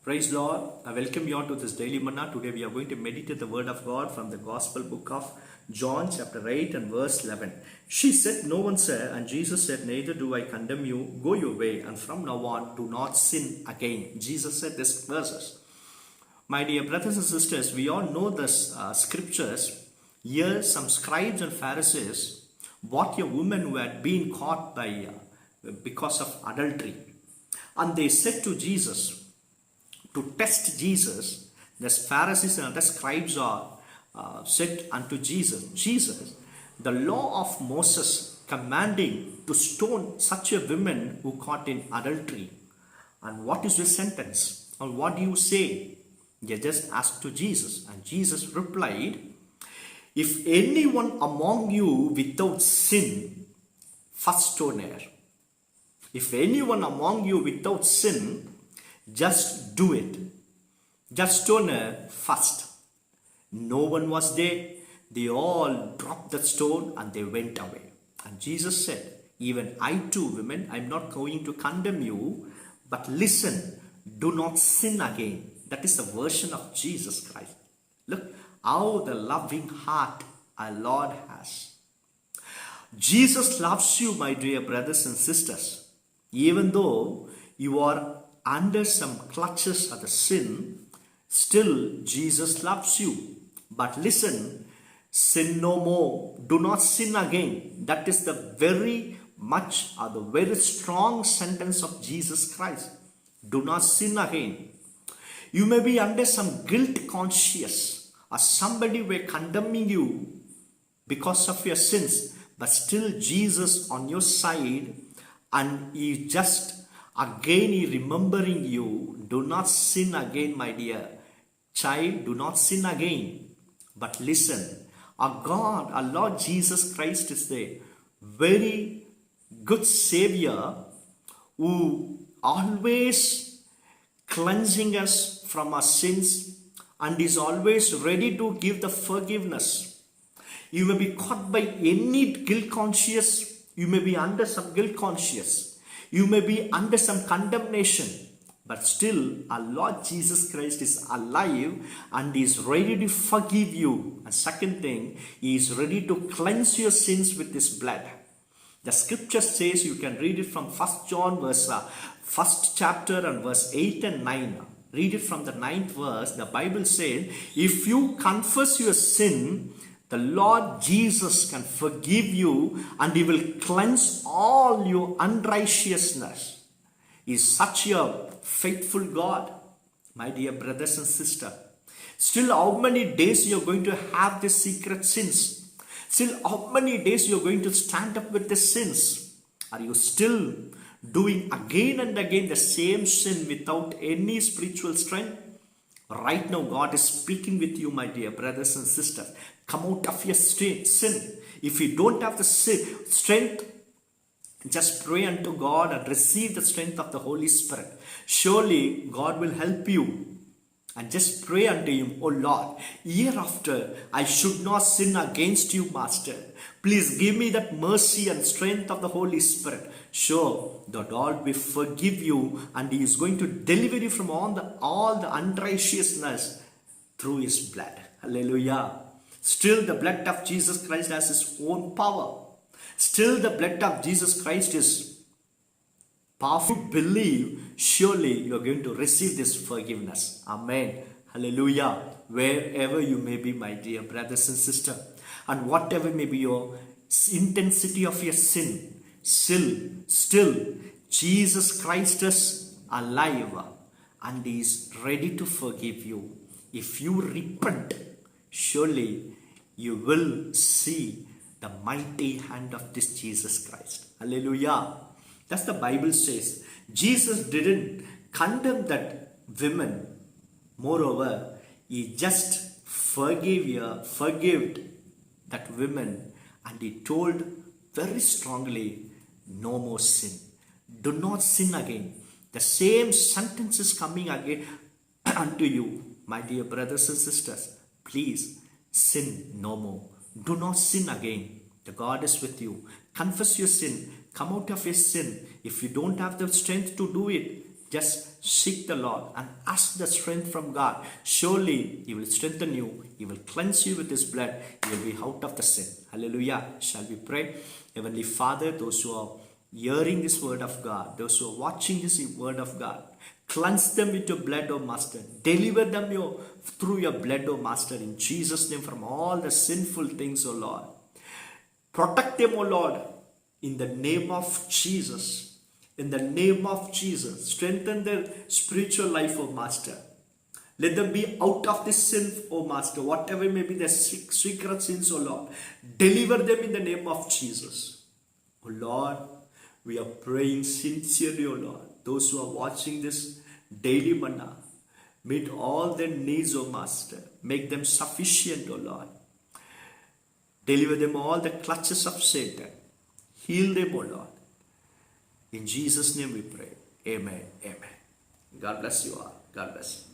Praise Lord. I welcome you all to this daily manna. Today we are going to meditate the word of God from the Gospel book of John chapter 8 and verse 11. She said, "No one, sir," and Jesus said, "Neither do I condemn you. Go your way, and from now on do not sin again." Jesus said these verses. My dear brothers and sisters, we all know this scriptures. Here some scribes and Pharisees bought a woman who had been caught because of adultery. And they said to Jesus, to test Jesus, the Pharisees and the scribes are said unto Jesus, "Jesus, the law of Moses commanding to stone such a woman who caught in adultery. And what is your sentence? Or what do you say?" They just asked to Jesus. And Jesus replied, "If anyone among you without sin, first stone her. If anyone among you without sin, just do it. Just stone her first." No one was there. They all dropped the stone and they went away. And Jesus said, "Even I too, women, I'm not going to condemn you, but listen, do not sin again." That is the version of Jesus Christ. Look how the loving heart our Lord has. Jesus loves you, my dear brothers and sisters. Even though you are under some clutches of the sin, still Jesus loves you. But listen, sin no more. Do not sin again. That is the very strong sentence of Jesus Christ. Do not sin again. You may be under some guilt conscious, or somebody were condemning you because of your sins, but still Jesus on your side, and he just again he remembering you. Do not sin again, my dear child. Do not sin again. But listen, our God, our Lord Jesus Christ is the very good Savior who always cleansing us from our sins and is always ready to give the forgiveness. You may be caught by any guilt conscious. You may be under some guilt conscious. You may be under some condemnation. But still, our Lord Jesus Christ is alive and is ready to forgive you. And second thing, he is ready to cleanse your sins with his blood. The scripture says, you can read it from 1 John first chapter and verse 8 and 9. Read it from the 9th verse. The Bible says, "If you confess your sin, the Lord Jesus can forgive you and he will cleanse all your unrighteousness." He is such a faithful God, my dear brothers and sisters. Still, how many days you are going to have the secret sins? Still, how many days you are going to stand up with the sins? Are you still doing again and again the same sin without any spiritual strength? Right now, God is speaking with you, my dear brothers and sisters. Come out of your sin. If you don't have the strength, just pray unto God and receive the strength of the Holy Spirit. Surely God will help you. And just pray unto him, "Oh Lord, hereafter I should not sin against you, Master. Please give me that mercy and strength of the Holy Spirit." Sure, the Lord will forgive you and he is going to deliver you from all the unrighteousness through his blood. Hallelujah. Still, the blood of Jesus Christ has his own power. Still, the blood of Jesus Christ is powerful. Believe, surely you are going to receive this forgiveness. Amen. Hallelujah. Wherever you may be, my dear brothers and sisters, and whatever may be your intensity of your sin, still Jesus Christ is alive and he is ready to forgive you. If you repent, surely you will see the mighty hand of this Jesus Christ. Hallelujah. That's the Bible says. Jesus didn't condemn that woman. Moreover, he just forgave that woman, and he told very strongly, "No more sin. Do not sin again." The same sentence is coming again unto you, my dear brothers and sisters. Please sin no more. Do not sin again. The God is with you. Confess your sin. Come out of your sin. If you don't have the strength to do it, Just seek the Lord and ask the strength from God. Surely He will strengthen you. He will cleanse you with His blood. You will be out of the sin. Hallelujah. Shall we pray? Heavenly Father, those who are hearing this word of God, those who are watching this word of God, cleanse them with your blood, O Master. Deliver them through your blood, O Master, in Jesus' name from all the sinful things, O Lord. Protect them, O Lord, in the name of Jesus. In the name of Jesus, strengthen their spiritual life, O Master. Let them be out of this sin, O Master, whatever may be their secret sins, O Lord. Deliver them in the name of Jesus. O Lord, we are praying sincerely, O Lord. Those who are watching this daily manna, meet all their needs, O Master. Make them sufficient, O Lord. Deliver them all the clutches of Satan. Heal them, O Lord. In Jesus' name we pray. Amen. Amen. God bless you all. God bless you.